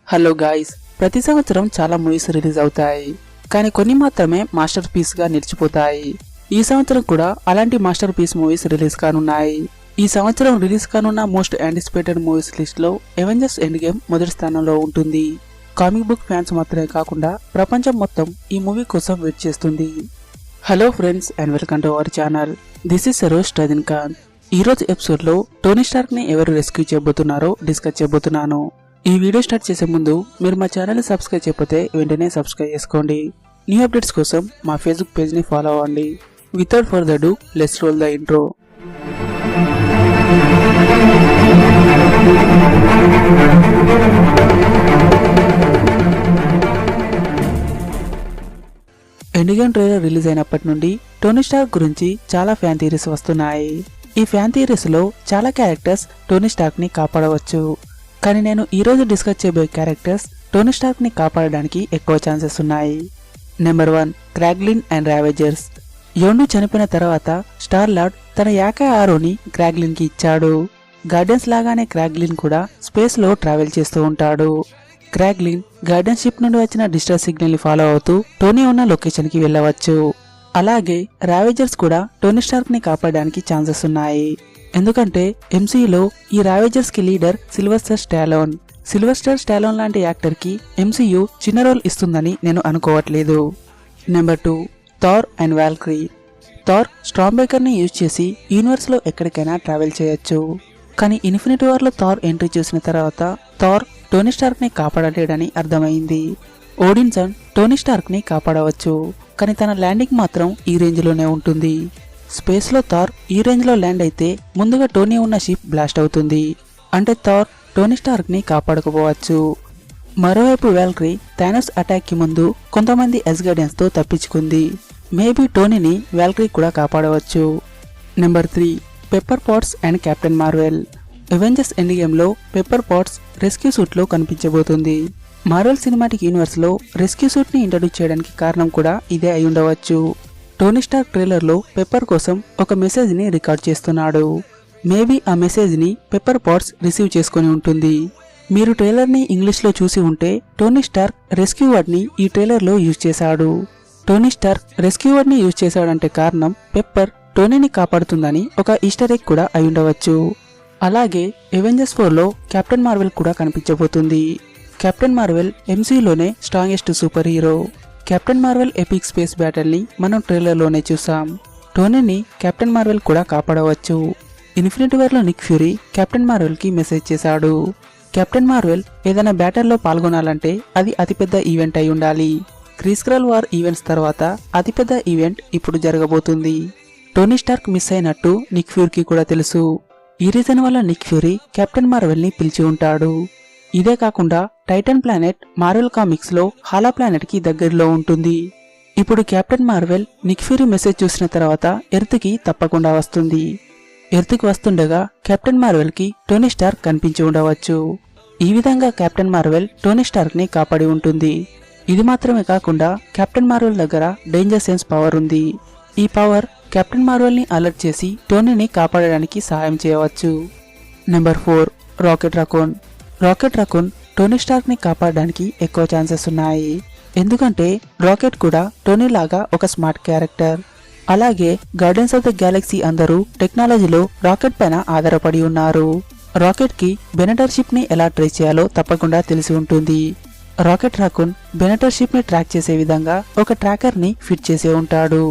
Hello guys, ప్రతి సంవత్సరం చాలా మూవీస్ రిలీజ్ అవుతాయి. కానీ కొన్ని మాత్రమే మాస్టర్ పీస్ గా నిలిచిపోతాయి. ఈ సంవత్సరం కూడా అలాంటి మాస్టర్ పీస్ మూవీస్ రిలీజ్ కానున్నాయి. ఈ సంవత్సరం రిలీజ్ కానున్న మోస్ట్ యాంటిసిపేటెడ్ మూవీస్ లిస్ట్ లో అవెంజర్స్ ఎండ్ గేమ్ మొదటి స్థానంలో ఉంటుంది. కామిక్ బుక్ ఫ్యాన్స్ మాత్రమే కాకుండా ప్రపంచం మొత్తం ఈ మూవీ కోసం వెయిట్ చేస్తుంది. Hello friends and welcome to our channel. This is Saroj Rajinikanth. ఈ రోజు ఎపిసోడ్ లో టోనీ స్టార్క్ ని ఎవరు రెస్క్యూ చేయబోతున్నారో డిస్కస్ చేయబోతున్నాను. ఈ వీడియో స్టార్ట్ చేసే ముందు మీరు మా ఛానల్ ని సబ్స్క్రైబ్ చేయకపోతే వెంటనే సబ్స్క్రైబ్ చేసుకోండి. న్యూ అప్డేట్స్ కోసం మా ఫేస్బుక్ పేజ్ ని ఫాలో అవ్వండి. Without further do let's roll the intro. End game trailer release అయినప్పటి నుండి టోనీ స్టార్క్ గురించి చాలా ఫ్యాన్ థియరీస్ వస్తున్నాయి. ఈ ఫ్యాన్ థియరీస్ లో చాలా క్యారెక్టర్స్ టోనీ స్టార్క్ ని కాపాడవచ్చు. కానీ నేను ఈ రోజు డిస్కస్ చేయబోయే క్యారెక్టర్స్ టోనీ స్టార్క్ ని కాపాడడానికి ఎక్కువ ఛాన్సెస్ ఉన్నాయి. Number 1, క్రాగ్లిన్ and రావేజర్స్. యోండు చనిపోయిన తర్వాత స్టార్ లార్డ్ తన యాకాయ్ ఆరోని క్రాగ్లిన్ కి ఇచ్చాడు. గార్డియన్స్ లాగానే క్రాగ్లిన్ కూడా స్పేస్ లో ట్రావెల్ చేస్తూ ఉంటాడు. క్రాగ్లిన్ గార్డియన్ షిప్ నుండి వచ్చిన డిస్ట్రెస్ సిగ్నల్ ని ఫాలో అవుతూ టోనీ ఉన్న లొకేషన్ కి వెళ్ళవచ్చు. అలాగే రావేజర్స్ కూడా టోనీ స్టార్క్ ని కాపాడడానికి ఛాన్సెస్ ఉన్నాయి. ఎందుకంటే ఎంసీయూలో ఈ రావేజర్స్ కి leader Sylvester Stallone. Sylvester Stallone లాంటి యాక్టర్ కి ఎంసీయూ చిన్న రోల్ ఇస్తుందని నేను అనుకోవట్లేదు. Number 2, Thor and Valkyrie. Thor Stormbreaker ని యూజ్ చేసి యూనివర్స్ లో ఎక్కడికైనా ట్రావెల్ చేయొచ్చు. కానీ ఇన్ఫినిటీ వార్ లో థార్ ఎంట్రీ చూసిన తర్వాత థార్ టోనీ స్టార్క్ ని కాపాడలేడని అర్థమైంది. ఓడిన్సన్ టోనీ స్టార్క్ ని కాపాడవచ్చు, కానీ తన ల్యాండింగ్ మాత్రం ఈ రేంజ్ లోనే ఉంటుంది. స్పేస్ లో థార్ ఈ రేంజ్ లో ల్యాండ్ అయితే ముందుగా టోనీ ఉన్న షిప్ బ్లాస్ట్ అవుతుంది. అంటే థార్ టోనీ స్టార్క్ ని కాపాడకపోవచ్చు. మరోవైపు వాల్కరీ థానోస్ అటాక్ కి ముందు కొంతమంది అస్గార్డియన్స్ తో తప్పించుకుంది. మేబీ టోనీని వాల్కరీ కూడా కాపాడవచ్చు. Number 3, Pepper Potts and Captain Marvel. Avengers Endgame లో పెప్పర్ పాట్స్ రెస్క్యూ సూట్ లో కనిపించబోతుంది. మార్వెల్ సినిమాటిక్ యూనివర్స్ లో రెస్క్యూ సూట్ ని ఇంట్రడ్యూస్ చేయడానికి కారణం కూడా ఇదే అయి ఉండవచ్చు. టోనీ స్టార్క్ ట్రైలర్ లో పెప్పర్ కోసం ఒక మెసేజ్ ని రికార్డ్ చేస్తున్నాడు. మేబీ ఆ మెసేజ్ ని పెప్పర్ పాట్స్ రిసీవ్ చేసుకుని ఉంటుంది. మీరు ట్రైలర్ ని ఇంగ్లీష్ లో చూసి ఉంటే టోనీ స్టార్క్ రెస్క్యూ వర్డ్ ని ఈ ట్రైలర్ లో యూజ్ చేశాడు. టోనీ స్టార్క్ రెస్క్యూ వర్డ్ ని యూజ్ చేశాడంటే కారణం పెప్పర్ టోనీని కాపాడుతుందని ఒక ఈస్టర్ ఎగ్ కూడా అయి ఉండవచ్చు. అలాగే అవెంజర్స్ 4 లో కెప్టెన్ మార్వెల్ కూడా కనిపించబోతుంది. కెప్టెన్ మార్వెల్ ఎంసీయూలోనే strongest superhero. Captain Marvel epic space battle ని మనం ట్రైలర్ లోనే చూసాం. టోనీని కెప్టెన్ మార్వెల్ కూడా కాపాడవచ్చు. ఇన్ఫినిటీ వార్ లో నిక్ ఫ్యూరీ కెప్టెన్ మార్వెల్ కి మెసేజ్ చేశాడు. కెప్టెన్ మార్వెల్ ఏదైనా బ్యాటిల్ లో పాల్గొనాలంటే అది అతిపెద్ద ఈవెంట్ అయి ఉండాలి. క్రీస్క్రల్ వార్ ఈవెంట్స్ తర్వాత అతిపెద్ద ఈవెంట్ ఇప్పుడు జరగబోతుంది. టోనీ స్టార్క్ మిస్ అయినట్టు నిక్ ఫ్యూరీకి కూడా తెలుసు. ఈ రీజన్ వల్ల నిక్ ఫ్యూరీ కెప్టెన్ మార్వెల్ ని పిలిచి ఉంటాడు. ఇదే కాకుండా టైటన్ ప్లానెట్ మార్వెల్ కామిక్స్ లో హాలా ప్లానెట్ కి దగ్గరలో ఉంటుంది. ఇప్పుడు captain Marvel Nick fury message చూసిన తర్వాత ఎర్త్ కి తప్పకుండా వస్తుంది. ఎర్త్ కి వస్తుండగా కెప్టెన్ మార్వెల్ కి టోనీ స్టార్క్ కనిపించి ఉండవచ్చు. ఈ విధంగా కెప్టెన్ మార్వెల్ టోనీ స్టార్క్ ని కాపాడి ఉంటుంది. ఇది మాత్రమే కాకుండా కెప్టెన్ మార్వెల్ దగ్గర డేంజర్ సెన్స్ పవర్ ఉంది. ఈ పవర్ కెప్టెన్ మార్వెల్ ని అలర్ట్ చేసి టోనీని కాపాడడానికి సహాయం చేయవచ్చు. Number 4, Rocket Raccoon. Rocket Raccoon Tony Stark ని కాపాడడానికి ఎక్కువ ఛాన్సెస్ ఉన్నాయి. ఎందుకంటే రాకెట్ కూడా టోనీ లాగా ఒక స్మార్ట్ క్యారెక్టర్. అలాగే గార్డియన్స్ ఆఫ్ ద గ్యాలక్సీ అందరూ టెక్నాలజీలో రాకెట్ పైన ఆధారపడి ఉన్నారు. రాకెట్ కి బెనెటర్ షిప్ ని ఎలా ట్రేస్ చేయాలో తప్పకుండా తెలిసి ఉంటుంది. రాకెట్ రకూన్ బెనెటర్ షిప్ ని ట్రాక్ చేసే విధంగా ఒక ట్రాకర్ ని ఫిట్ చేసే ఉంటాడు.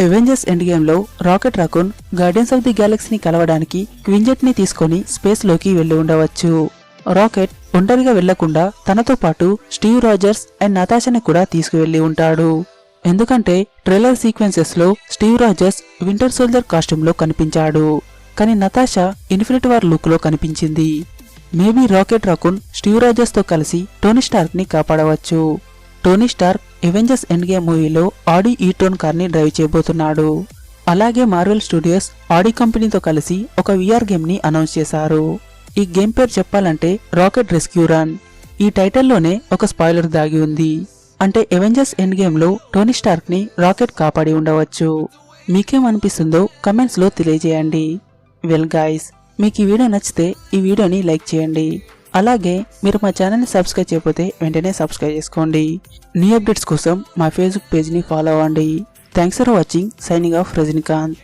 అవెంజర్స్ ఎండ్ గేమ్ లో Rocket Raccoon Guardians of the గ్యాలక్సీని కలవడానికి క్వింజెట్ ని తీసుకొని స్పేస్ లోకి వెళ్లి ఉండవచ్చు. రాకెట్ ఒంటరిగా వెళ్లకుండా తనతో పాటు స్టీవ్ రాజర్స్ అండ్ నతాషాని కూడా తీసుకువెళ్లి ఉంటాడు. ఎందుకంటే ట్రైలర్ సీక్వెన్సెస్ లో Steve Rogers Winter Soldier costume లో కనిపించాడు, కానీ నతాషా ఇన్ఫినిటీ వార్ లుక్ లో కనిపించింది. Maybe Rocket Raccoon Steve Rogers తో కలిసి టోనీ స్టార్క్ ని కాపాడవచ్చు. Tony Stark Avengers Endgame మూవీలో ఆడీ ఈట్రోన్ కార్ ని డ్రైవ్ చేయబోతున్నాడు. అలాగే మార్వెల్ స్టూడియోస్ ఆడీ కంపెనీతో కలిసి ఒక VR గేమ్ ని అనౌన్స్ చేశారు. ఈ గేమ్ పేరు చెప్పాలంటే రాకెట్ రెస్క్యూ రన్. ఈ టైటిల్లోనే ఒక స్పాయిలర్ దాగి ఉంది. అంటే అవెంజర్స్ ఎండ్ గేమ్ లో టోనీ స్టార్క్ ని రాకెట్ కాపాడి ఉండవచ్చు. మీకేమనిపిస్తుందో కమెంట్స్ లో తెలియజేయండి. వెల్ గైస్, మీకు ఈ వీడియో నచ్చితే ఈ వీడియోని లైక్ చేయండి. అలాగే మీరు మా ఛానల్ని సబ్స్క్రైబ్ చేయకపోతే వెంటనే సబ్స్క్రైబ్ చేసుకోండి. న్యూ అప్డేట్స్ కోసం మా ఫేస్బుక్ పేజ్ని ఫాలో అవ్వండి. Thanks for watching. Signing off Rajinikanth.